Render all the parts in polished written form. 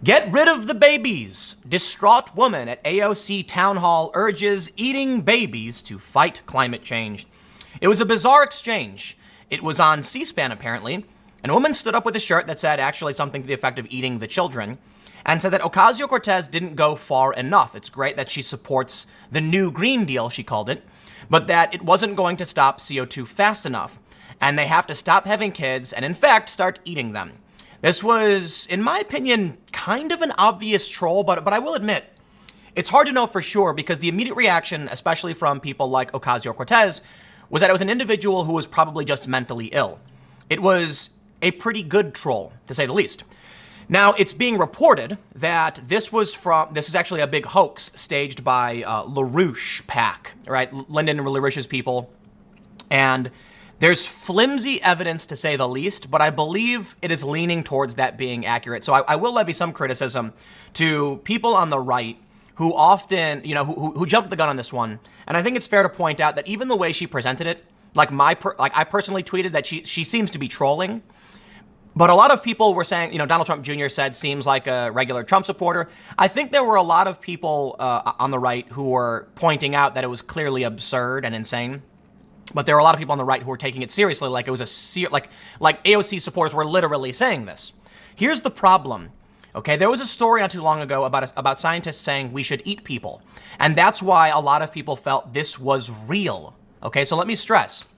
Get rid of the babies. Distraught woman at AOC town hall urges eating babies to fight climate change. It was a bizarre exchange. It was on C-SPAN, apparently, and a woman stood up with a shirt that said actually something to the effect of eating the children, and said that Ocasio Cortez didn't go far enough. It's great that she supports the new Green Deal, she called it, but that it wasn't going to stop CO2 fast enough, and they have to stop having kids and, in fact, start eating them. This was, in my opinion, kind of an obvious troll, but I will admit, it's hard to know for sure because the immediate reaction, especially from people like Ocasio Cortez, was that it was an individual who was probably just mentally ill. It was a pretty good troll, to say the least. Now, it's being reported that this is actually a big hoax staged by Larouche PAC, right? Lyndon Larouche's people. And there's flimsy evidence, to say the least, but I believe it is leaning towards that being accurate. So I will levy some criticism to people on the right who often, who jumped the gun on this one. And I think it's fair to point out that even the way she presented it, I personally tweeted that she seems to be trolling. But a lot of people were saying, Donald Trump Jr. said seems like a regular Trump supporter. I think there were a lot of people on the right who were pointing out that it was clearly absurd and insane. But there were a lot of people on the right who were taking it seriously, like it was like AOC supporters were literally saying this. Here's the problem. Okay, there was a story not too long ago about scientists saying we should eat people. And that's why a lot of people felt this was real. Okay, so let me stress.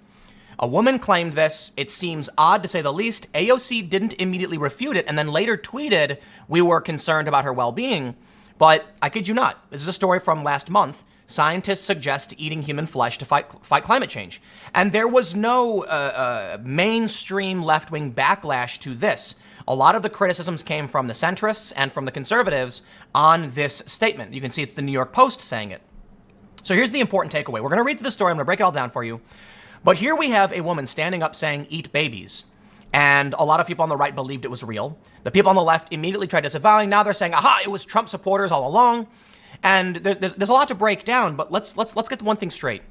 A woman claimed this. It seems odd to say the least. AOC didn't immediately refute it and then later tweeted we were concerned about her well-being. But I kid you not. This is a story from last month. Scientists suggest eating human flesh to fight climate change. And there was no mainstream left-wing backlash to this. A lot of the criticisms came from the centrists and from the conservatives on this statement. You can see it's the New York Post saying it. So here's the important takeaway. We're going to read through the story. I'm going to break it all down for you. But here we have a woman standing up saying, eat babies. And a lot of people on the right believed it was real. The people on the left immediately tried disavowing. Now they're saying, aha, it was Trump supporters all along. And there's a lot to break down, but let's get one thing straight.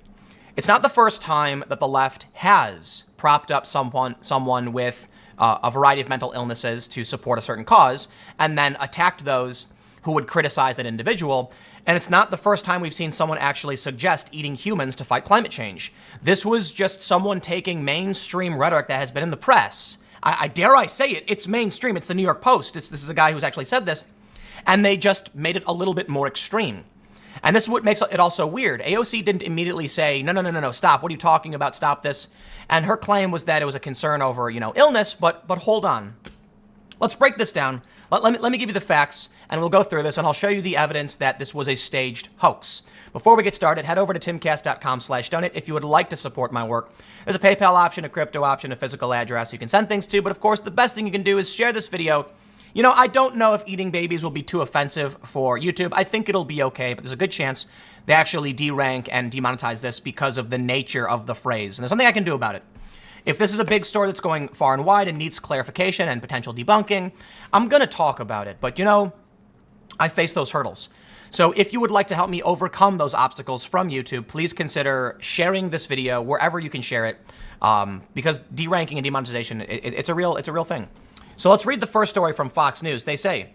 It's not the first time that the left has propped up someone with a variety of mental illnesses to support a certain cause, and then attacked those who would criticize that individual. And it's not the first time we've seen someone actually suggest eating humans to fight climate change. This was just someone taking mainstream rhetoric that has been in the press. I dare I say it, it's mainstream. It's the New York Post. This is a guy who's actually said this. And they just made it a little bit more extreme. And this is what makes it also weird. AOC didn't immediately say, no, stop. What are you talking about? Stop this. And her claim was that it was a concern over, illness, but hold on. Let's break this down. Let me give you the facts, and we'll go through this, and I'll show you the evidence that this was a staged hoax. Before we get started, head over to timcast.com/donate if you would like to support my work. There's a PayPal option, a crypto option, a physical address you can send things to, but of course, the best thing you can do is share this video. I don't know if eating babies will be too offensive for YouTube. I think it'll be okay, but there's a good chance they actually derank and demonetize this because of the nature of the phrase. And there's something I can do about it. If this is a big story that's going far and wide and needs clarification and potential debunking, I'm going to talk about it. But, I face those hurdles. So if you would like to help me overcome those obstacles from YouTube, please consider sharing this video wherever you can share it, because deranking and demonetization, it's a real thing. So let's read the first story from Fox News. They say,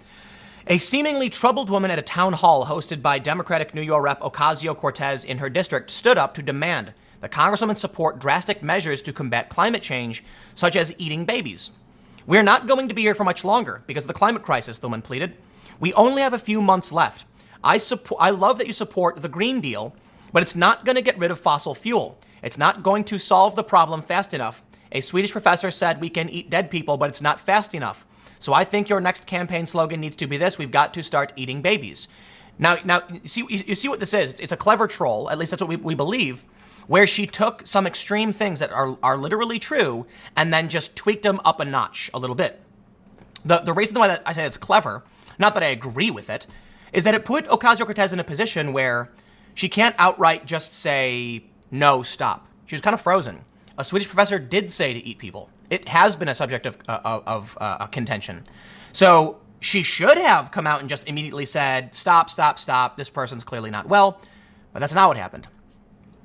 a seemingly troubled woman at a town hall hosted by Democratic New York Rep. Ocasio Cortez in her district stood up to demand the congresswoman support drastic measures to combat climate change, such as eating babies. We're not going to be here for much longer because of the climate crisis, the woman pleaded. We only have a few months left. I love that you support the Green Deal, but it's not going to get rid of fossil fuel. It's not going to solve the problem fast enough. A Swedish professor said we can eat dead people, but it's not fast enough. So I think your next campaign slogan needs to be this: we've got to start eating babies. Now, you see what this is? It's a clever troll, at least that's what we believe, where she took some extreme things that are literally true and then just tweaked them up a notch a little bit. The reason why I say it's clever, not that I agree with it, is that it put Ocasio-Cortez in a position where she can't outright just say, no, stop. She was kind of frozen. A Swedish professor did say to eat people. It has been a subject of contention. So she should have come out and just immediately said, stop. This person's clearly not well. But that's not what happened.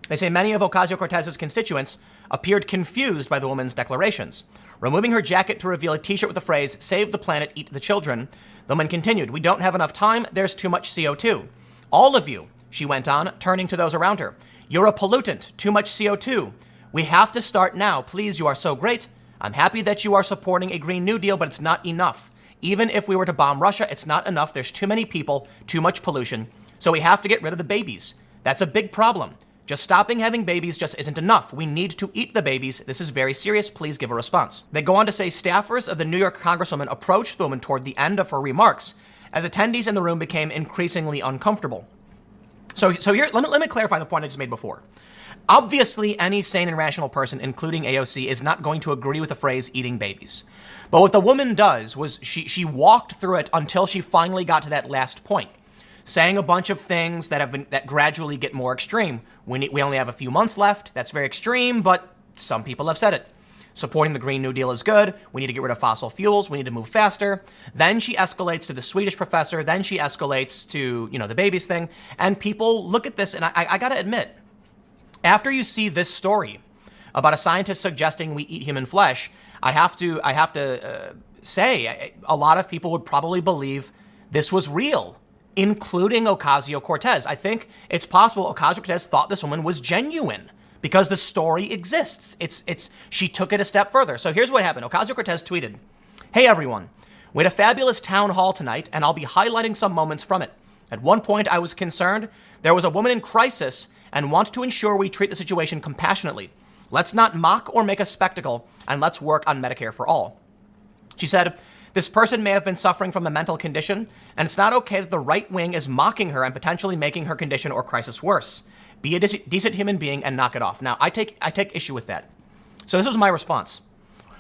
They say many of Ocasio-Cortez's constituents appeared confused by the woman's declarations. Removing her jacket to reveal a t-shirt with the phrase, "Save the planet, eat the children," the woman continued, "We don't have enough time. There's too much CO2. All of you," she went on, turning to those around her, "you're a pollutant. Too much CO2. We have to start now. Please, you are so great. I'm happy that you are supporting a Green New Deal, but it's not enough. Even if we were to bomb Russia, it's not enough. There's too many people, too much pollution. So we have to get rid of the babies. That's a big problem. Just stopping having babies just isn't enough. We need to eat the babies. This is very serious. Please give a response." They go on to say staffers of the New York Congresswoman approached the woman toward the end of her remarks as attendees in the room became increasingly uncomfortable. So here, let me clarify the point I just made before. Obviously, any sane and rational person, including AOC, is not going to agree with the phrase "eating babies." But what the woman does was she walked through it until she finally got to that last point, saying a bunch of things that gradually get more extreme. We only have a few months left. That's very extreme, but some people have said it. Supporting the Green New Deal is good. We need to get rid of fossil fuels. We need to move faster. Then she escalates to the Swedish professor. Then she escalates to, the babies thing. And people look at this, and I got to admit, after you see this story about a scientist suggesting we eat human flesh, I have to say a lot of people would probably believe this was real, including Ocasio Cortez. I think it's possible Ocasio Cortez thought this woman was genuine because the story exists. She took it a step further. So here's what happened. Ocasio Cortez tweeted, "Hey everyone, we had a fabulous town hall tonight, and I'll be highlighting some moments from it. At one point, I was concerned there was a woman in crisis and want to ensure we treat the situation compassionately. Let's not mock or make a spectacle, and let's work on Medicare for all." She said, "This person may have been suffering from a mental condition, and it's not okay that the right wing is mocking her and potentially making her condition or crisis worse. Be a decent human being and knock it off." Now, I take issue with that. So this was my response.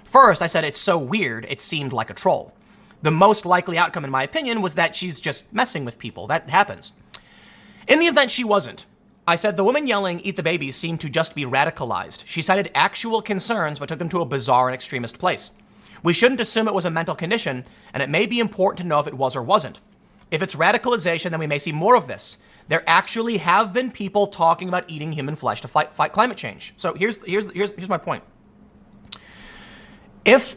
First, I said it's so weird, it seemed like a troll. The most likely outcome, in my opinion, was that she's just messing with people. That happens. In the event she wasn't, I said the woman yelling, "Eat the babies," seemed to just be radicalized. She cited actual concerns, but took them to a bizarre and extremist place. We shouldn't assume it was a mental condition, and it may be important to know if it was or wasn't. If it's radicalization, then we may see more of this. There actually have been people talking about eating human flesh to fight climate change. So here's my point. If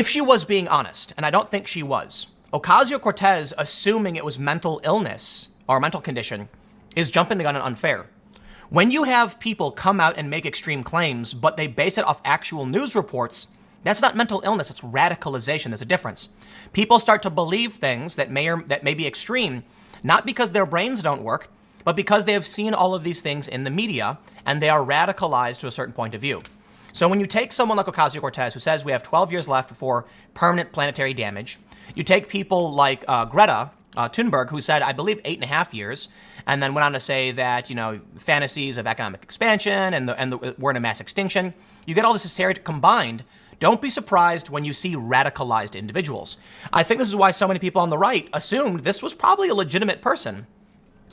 she was being honest, and I don't think she was, Ocasio Cortez assuming it was mental illness or mental condition is jumping the gun and unfair. When you have people come out and make extreme claims, but they base it off actual news reports, that's not mental illness, it's radicalization. There's a difference. People start to believe things that may be extreme, not because their brains don't work, but because they have seen all of these things in the media, and they are radicalized to a certain point of view. So when you take someone like Ocasio Cortez, who says we have 12 years left before permanent planetary damage, you take people like Greta Thunberg, who said, I believe, 8.5 years, and then went on to say that, fantasies of economic expansion and we're in a mass extinction. You get all this hysteria combined. Don't be surprised when you see radicalized individuals. I think this is why so many people on the right assumed this was probably a legitimate person,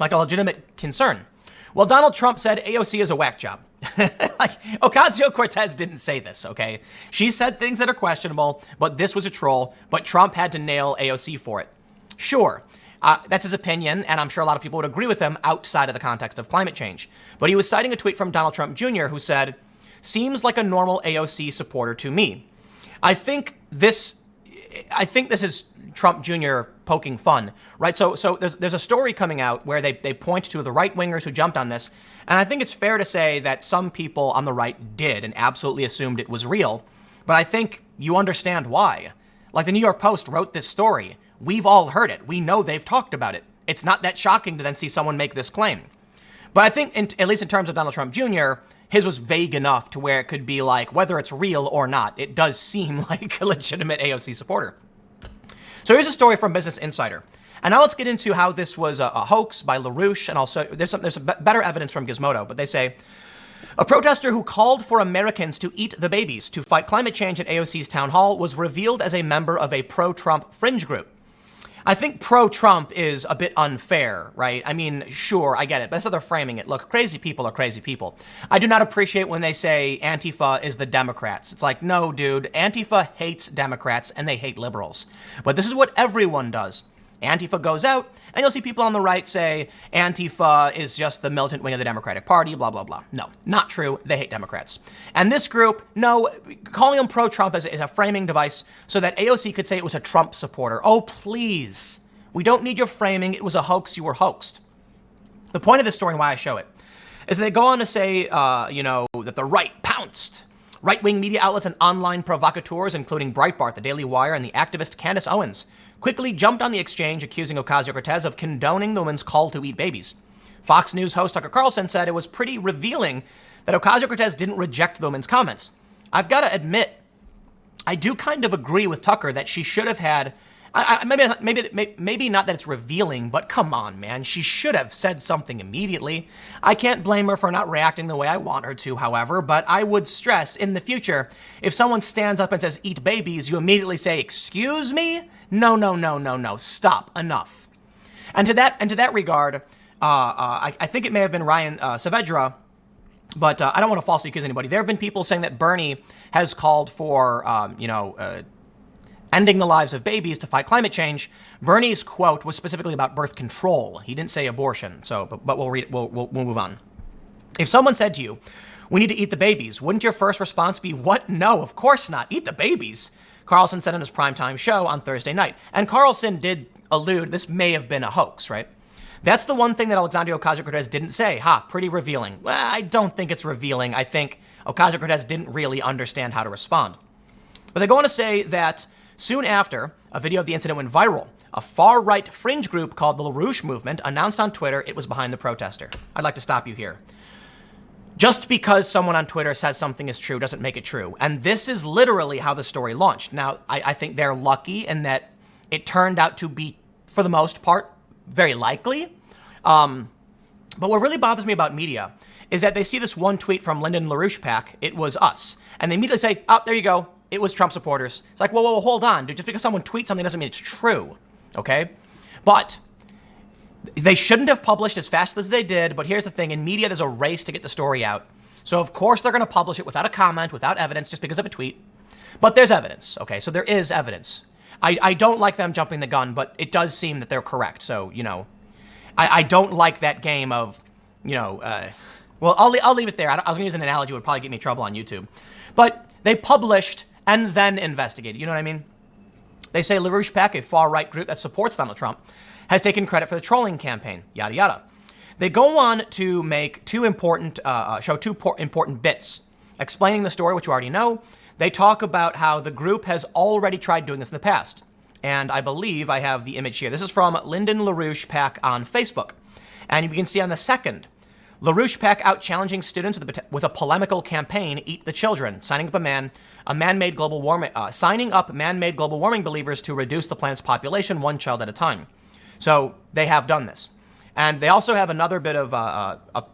like a legitimate concern. Well, Donald Trump said AOC is a whack job. Like, Ocasio Cortez didn't say this, okay? She said things that are questionable, but this was a troll, but Trump had to nail AOC for it. Sure, that's his opinion, and I'm sure a lot of people would agree with him outside of the context of climate change. But he was citing a tweet from Donald Trump Jr. who said, "Seems like a normal AOC supporter to me." I think this is Trump Jr. poking fun, right? So there's a story coming out where they point to the right-wingers who jumped on this, and I think it's fair to say that some people on the right did and absolutely assumed it was real, but I think you understand why. Like the New York Post wrote this story. We've all heard it. We know they've talked about it. It's not that shocking to then see someone make this claim. But I think, at least in terms of Donald Trump Jr., his was vague enough to where it could be like, whether it's real or not, it does seem like a legitimate AOC supporter. So here's a story from Business Insider. And now let's get into how this was a hoax by Larouche, and also there's some better evidence from Gizmodo, but they say, a protester who called for Americans to eat the babies to fight climate change at AOC's town hall was revealed as a member of a pro-Trump fringe group. I think pro-Trump is a bit unfair, right? I mean, sure, I get it, but that's how they're framing it. Look, crazy people are crazy people. I do not appreciate when they say Antifa is the Democrats. It's like, no, dude, Antifa hates Democrats and they hate liberals. But this is what everyone does. Antifa goes out, and you'll see people on the right say Antifa is just the militant wing of the Democratic Party, blah, blah, blah. No, not true. They hate Democrats. And this group, no, calling them pro-Trump is a framing device so that AOC could say it was a Trump supporter. Oh, please. We don't need your framing. It was a hoax. You were hoaxed. The point of this story and why I show it is they go on to say, that the right pounced. Right-wing media outlets and online provocateurs, including Breitbart, The Daily Wire, and the activist Candace Owens, quickly jumped on the exchange, accusing Ocasio Cortez of condoning the woman's call to eat babies. Fox News host Tucker Carlson said it was pretty revealing that Ocasio Cortez didn't reject the woman's comments. I've got to admit, I do kind of agree with Tucker that she should have had, maybe not that it's revealing, but come on, man, she should have said something immediately. I can't blame her for not reacting the way I want her to, however, but I would stress in the future, if someone stands up and says, eat babies, you immediately say, excuse me? No, stop, enough. And to that regard, I think it may have been Ryan Saavedra, but I don't want to falsely accuse anybody. There have been people saying that Bernie has called for, ending the lives of babies to fight climate change. Bernie's quote was specifically about birth control. He didn't say abortion. But we'll read it. We'll move on. If someone said to you, we need to eat the babies, wouldn't your first response be, what? No, of course not. Eat the babies. Carlson said on his primetime show on Thursday night. And Carlson did allude this may have been a hoax, right? That's the one thing that Alexandria Ocasio Cortez didn't say. Pretty revealing. Well, I don't think it's revealing. I think Ocasio Cortez didn't really understand how to respond. But they go on to say that soon after a video of the incident went viral, a far-right fringe group called the Larouche Movement announced on Twitter it was behind the protester. I'd like to stop you here. Just because someone on Twitter says something is true doesn't make it true. And this is literally how the story launched. Now, I think they're lucky in that it turned out to be, for the most part, very likely. But what really bothers me about media is that they see this one tweet from Lyndon Larouche PAC, it was us. And they immediately say, there you go. It was Trump supporters. It's like, whoa, hold on, dude. Just because someone tweets something doesn't mean it's true, okay? But they shouldn't have published as fast as they did. But here's the thing. In media, there's a race to get the story out. So, of course, they're going to publish it without a comment, without evidence, just because of a tweet. But there's evidence, okay? So there is evidence. I don't like them jumping the gun, but it does seem that they're correct. So, I don't like that game of, well, I'll leave it there. I was going to use an analogy that would probably get me in trouble on YouTube. But they published and then investigated. You know what I mean? They say Larouche PAC, a far-right group that supports Donald Trump, has taken credit for the trolling campaign, yada, yada. They go on to make two important bits. Explaining the story, which you already know, they talk about how the group has already tried doing this in the past. And I believe I have the image here. This is from Lyndon Larouche PAC on Facebook. And you can see on the second, LaRouche PAC out challenging students with a polemical campaign, Eat the Children, signing up man-made global warming believers to reduce the planet's population one child at a time. So they have done this. And they also have another bit of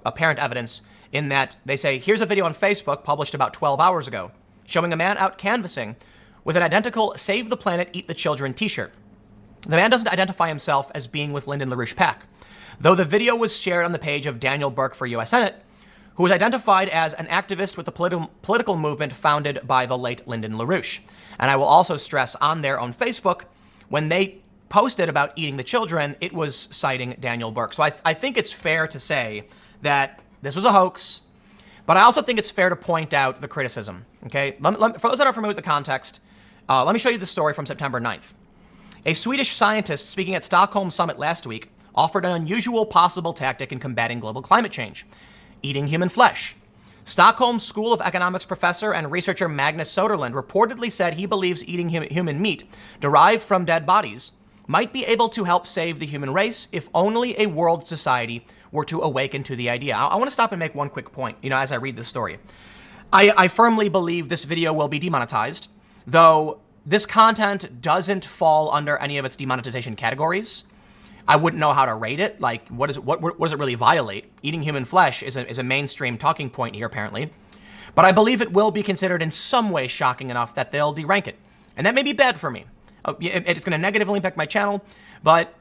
apparent evidence in that they say, here's a video on Facebook published about 12 hours ago, showing a man out canvassing with an identical Save the Planet, Eat the Children t-shirt. The man doesn't identify himself as being with Lyndon Larouche PAC, though the video was shared on the page of Daniel Burke for U.S. Senate, who was identified as an activist with the political movement founded by the late Lyndon Larouche. And I will also stress on their own Facebook, when they posted about eating the children, it was citing Daniel Burke. So I think it's fair to say that this was a hoax, but I also think it's fair to point out the criticism, okay? For those that are familiar with the context, let me show you the story from September 9th. A Swedish scientist speaking at Stockholm Summit last week offered an unusual possible tactic in combating global climate change: eating human flesh. Stockholm School of Economics professor and researcher Magnus Soderlund reportedly said he believes eating human meat derived from dead bodies might be able to help save the human race if only a world society were to awaken to the idea. I want to stop and make one quick point, as I read this story. I firmly believe this video will be demonetized, though this content doesn't fall under any of its demonetization categories. I wouldn't know how to rate it. Like, what does it really violate? Eating human flesh is a mainstream talking point here, apparently. But I believe it will be considered in some way shocking enough that they'll derank it. And that may be bad for me. It's going to negatively impact my channel. But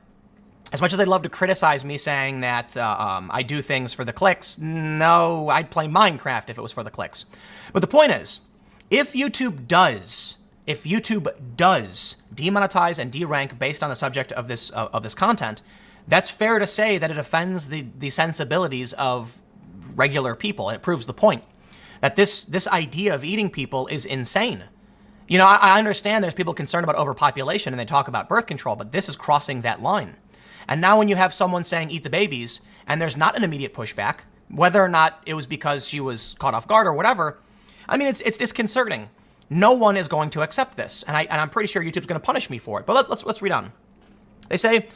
as much as they love to criticize me saying that I do things for the clicks, no, I'd play Minecraft if it was for the clicks. But the point is, if YouTube does if YouTube does demonetize and derank based on the subject of this content, that's fair to say that it offends the sensibilities of regular people. And it proves the point that this idea of eating people is insane. You know, I understand there's people concerned about overpopulation and they talk about birth control, but this is crossing that line. And now when you have someone saying eat the babies and there's not an immediate pushback, whether or not it was because she was caught off guard or whatever, I mean, it's disconcerting. No one is going to accept this. And I'm pretty sure YouTube's going to punish me for it. But let's read on. They say,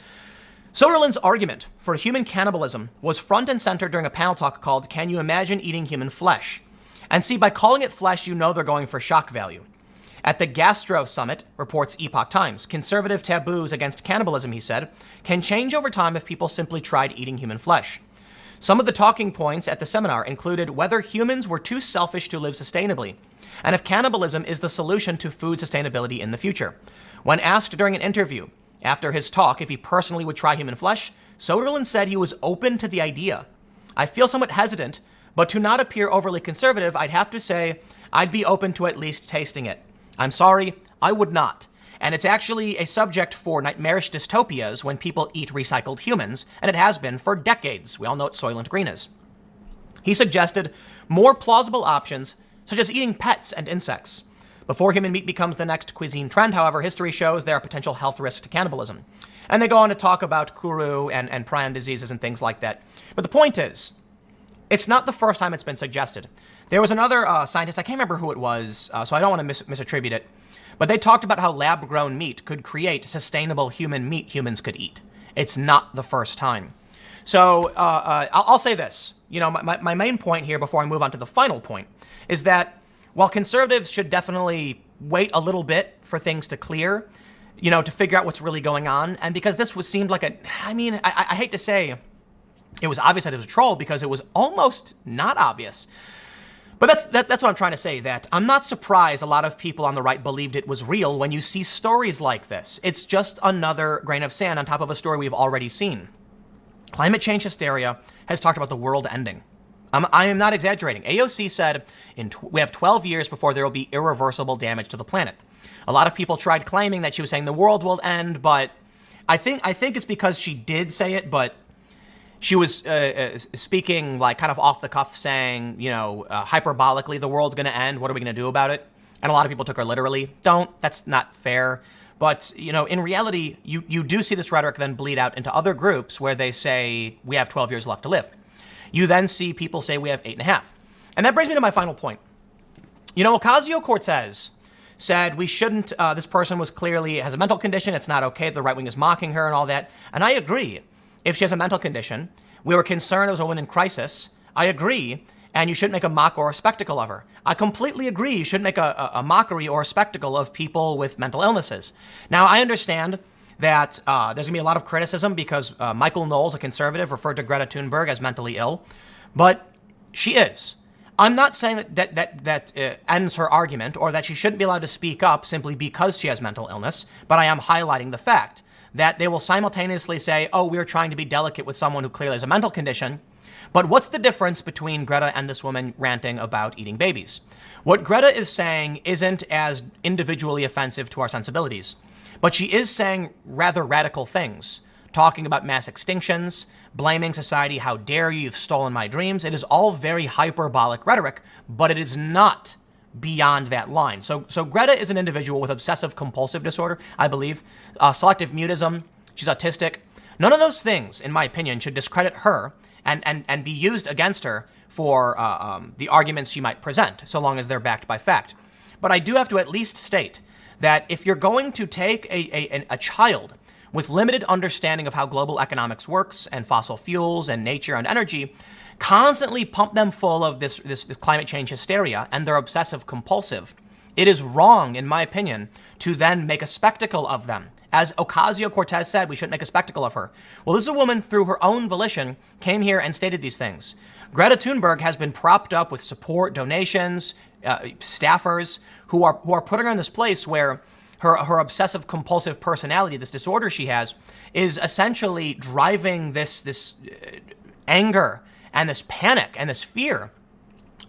Soderlund's argument for human cannibalism was front and center during a panel talk called Can You Imagine Eating Human Flesh? And see, by calling it flesh, you know they're going for shock value. At the Gastro Summit, reports Epoch Times, conservative taboos against cannibalism, he said, can change over time if people simply tried eating human flesh. Some of the talking points at the seminar included whether humans were too selfish to live sustainably, and if cannibalism is the solution to food sustainability in the future. When asked during an interview after his talk if he personally would try human flesh, Soderlund said he was open to the idea. I feel somewhat hesitant, but to not appear overly conservative, I'd have to say I'd be open to at least tasting it. I'm sorry, I would not. And it's actually a subject for nightmarish dystopias when people eat recycled humans, and it has been for decades. We all know what Soylent Green is. He suggested more plausible options, such as eating pets and insects. Before human meat becomes the next cuisine trend, however, history shows there are potential health risks to cannibalism. And they go on to talk about kuru and prion diseases and things like that. But the point is, it's not the first time it's been suggested. There was another scientist, I can't remember who it was, so I don't want to misattribute it, but they talked about how lab-grown meat could create sustainable human meat humans could eat. It's not the first time. So I'll say this. You know, my main point here before I move on to the final point is that while conservatives should definitely wait a little bit for things to clear, you know, to figure out what's really going on, and because this seemed like I hate to say it was obvious that it was a troll because it was almost not obvious. But that's what I'm trying to say, that I'm not surprised a lot of people on the right believed it was real when you see stories like this. It's just another grain of sand on top of a story we've already seen. Climate change hysteria has talked about the world ending. I am not exaggerating. AOC said we have 12 years before there will be irreversible damage to the planet. A lot of people tried claiming that she was saying the world will end, but I think it's because she did say it, but she was speaking like kind of off the cuff, saying, you know, hyperbolically, the world's going to end. What are we going to do about it? And a lot of people took her literally. That's not fair. But, you know, in reality, you do see this rhetoric then bleed out into other groups where they say we have 12 years left to live. You then see people say we have 8.5. And that brings me to my final point. You know, Ocasio Cortez said we shouldn't, this person has a mental condition. It's not okay. The right wing is mocking her and all that. And I agree. If she has a mental condition, we were concerned as a woman in crisis. I agree. And you shouldn't make a mock or a spectacle of her. I completely agree. You shouldn't make a mockery or a spectacle of people with mental illnesses. Now, I understand that there's going to be a lot of criticism because Michael Knowles, a conservative, referred to Greta Thunberg as mentally ill. But she is. I'm not saying that ends her argument or that she shouldn't be allowed to speak up simply because she has mental illness. But I am highlighting the fact that they will simultaneously say, oh, we're trying to be delicate with someone who clearly has a mental condition. But what's the difference between Greta and this woman ranting about eating babies? What Greta is saying isn't as individually offensive to our sensibilities, but she is saying rather radical things, talking about mass extinctions, blaming society, how dare you, you've stolen my dreams. It is all very hyperbolic rhetoric, but it is not beyond that line. So Greta is an individual with obsessive compulsive disorder, I believe, selective mutism, she's autistic. None of those things, in my opinion, should discredit her and be used against her for the arguments she might present, so long as they're backed by fact. But I do have to at least state that if you're going to take a child with limited understanding of how global economics works and fossil fuels and nature and energy, constantly pump them full of this climate change hysteria and they're obsessive compulsive, it is wrong, in my opinion, to then make a spectacle of them. As Ocasio Cortez said, we shouldn't make a spectacle of her. Well, this is a woman through her own volition came here and stated these things. Greta Thunberg has been propped up with support, donations, staffers who are putting her in this place where her obsessive compulsive personality, this disorder she has, is essentially driving this anger and this panic and this fear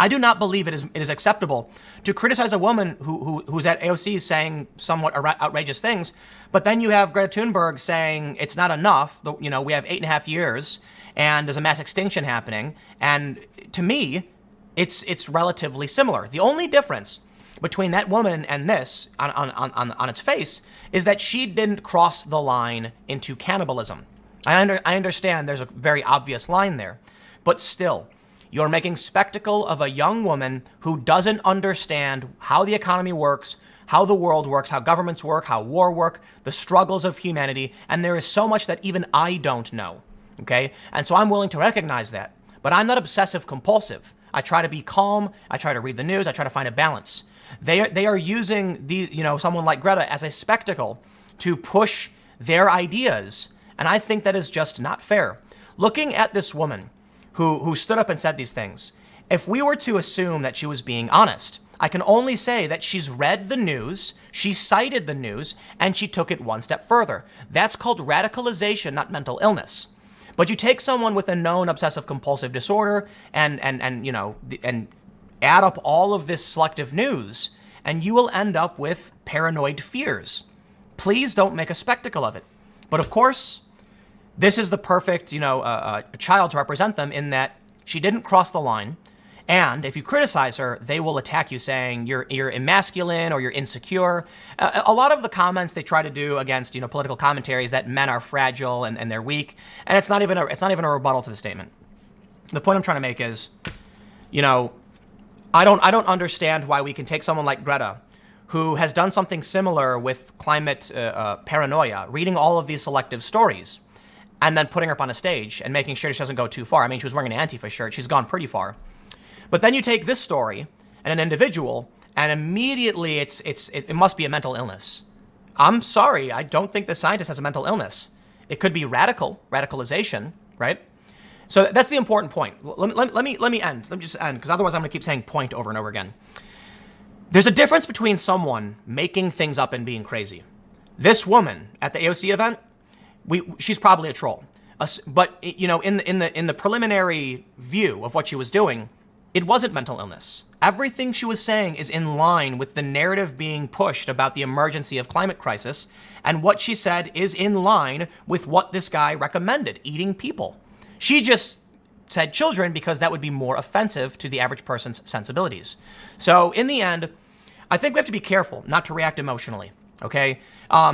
I do not believe it is acceptable to criticize a woman who's at AOC saying somewhat outrageous things, but then you have Greta Thunberg saying it's not enough. We have 8.5 years and there's a mass extinction happening. And to me, it's relatively similar. The only difference between that woman and this on its face is that she didn't cross the line into cannibalism. I understand there's a very obvious line there, but still, you're making spectacle of a young woman who doesn't understand how the economy works, how the world works, how governments work, how war work, the struggles of humanity, and there is so much that even I don't know, okay? And so I'm willing to recognize that, but I'm not obsessive compulsive. I try to be calm, I try to read the news, I try to find a balance. They are using someone like Greta as a spectacle to push their ideas, and I think that is just not fair. Looking at this woman who stood up and said these things, if we were to assume that she was being honest, I can only say that she's read the news, she cited the news, and she took it one step further. That's called radicalization, not mental illness. But you take someone with a known obsessive compulsive disorder and add up all of this selective news, and you will end up with paranoid fears. Please don't make a spectacle of it. But of course, this is the perfect, child to represent them in that she didn't cross the line. And if you criticize her, they will attack you saying you're emasculine or you're insecure. A lot of the comments they try to do against, political commentaries that men are fragile and they're weak. And it's not even a rebuttal to the statement. The point I'm trying to make is, I don't understand why we can take someone like Greta, who has done something similar with climate paranoia, reading all of these selective stories, and then putting her up on a stage and making sure she doesn't go too far. I mean, she was wearing an Antifa shirt. She's gone pretty far. But then you take this story and an individual, and immediately it must be a mental illness. I'm sorry, I don't think the scientist has a mental illness. It could be radicalization, right? So that's the important point. Let me end. Let me just end, because otherwise I'm going to keep saying point over and over again. There's a difference between someone making things up and being crazy. This woman at the AOC event, she's probably a troll. But in the preliminary view of what she was doing, it wasn't mental illness. Everything she was saying is in line with the narrative being pushed about the emergency of climate crisis, and what she said is in line with what this guy recommended, eating people. She just said children because that would be more offensive to the average person's sensibilities. So in the end, I think we have to be careful not to react emotionally, okay?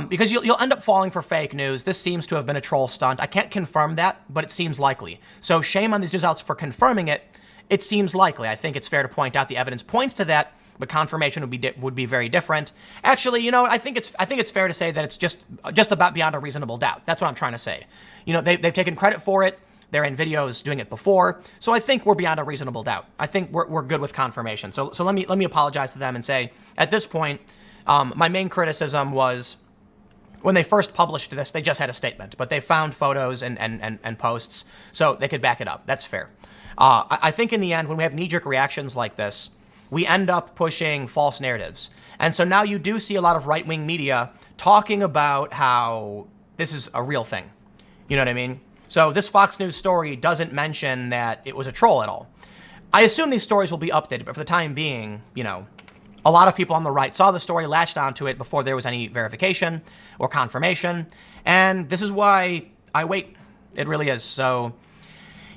Because you'll end up falling for fake news. This seems to have been a troll stunt. I can't confirm that, but it seems likely. So shame on these news outlets for confirming it. It seems likely. I think it's fair to point out the evidence points to that, but confirmation would be very different. Actually, I think it's fair to say that it's just about beyond a reasonable doubt. That's what I'm trying to say. They've taken credit for it. They're in videos doing it before. So I think we're beyond a reasonable doubt. I think we're good with confirmation. So let me apologize to them and say, at this point, my main criticism was when they first published this, they just had a statement, but they found photos and posts so they could back it up. That's fair. I think in the end, when we have knee-jerk reactions like this, we end up pushing false narratives. And so now you do see a lot of right-wing media talking about how this is a real thing. You know what I mean? So this Fox News story doesn't mention that it was a troll at all. I assume these stories will be updated, but for the time being, a lot of people on the right saw the story, latched onto it before there was any verification or confirmation. And this is why I wait. It really is. So,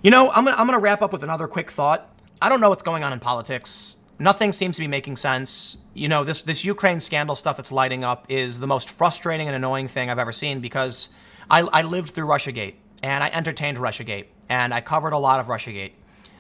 I'm gonna wrap up with another quick thought. I don't know what's going on in politics. Nothing seems to be making sense. This Ukraine scandal stuff that's lighting up is the most frustrating and annoying thing I've ever seen, because I lived through Russiagate and I entertained Russiagate and I covered a lot of Russiagate.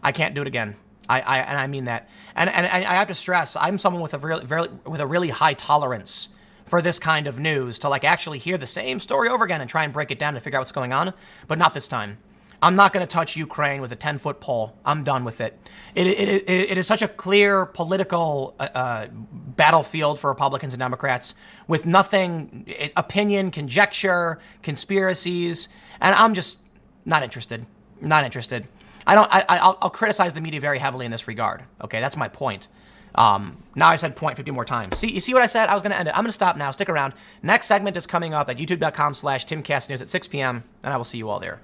I can't do it again. I mean that. And I have to stress, I'm someone with a really high tolerance for this kind of news, to actually hear the same story over again and try and break it down and figure out what's going on, but not this time. I'm not going to touch Ukraine with a 10-foot pole. I'm done with it. It is such a clear political battlefield for Republicans and Democrats with nothing, opinion, conjecture, conspiracies, and I'm just not interested. Not interested. I'll criticize the media very heavily in this regard. Okay, that's my point. Now I said point 50 more times. You see what I said? I was going to end it. I'm going to stop now. Stick around. Next segment is coming up at youtube.com/TimCastNews at 6 p.m., and I will see you all there.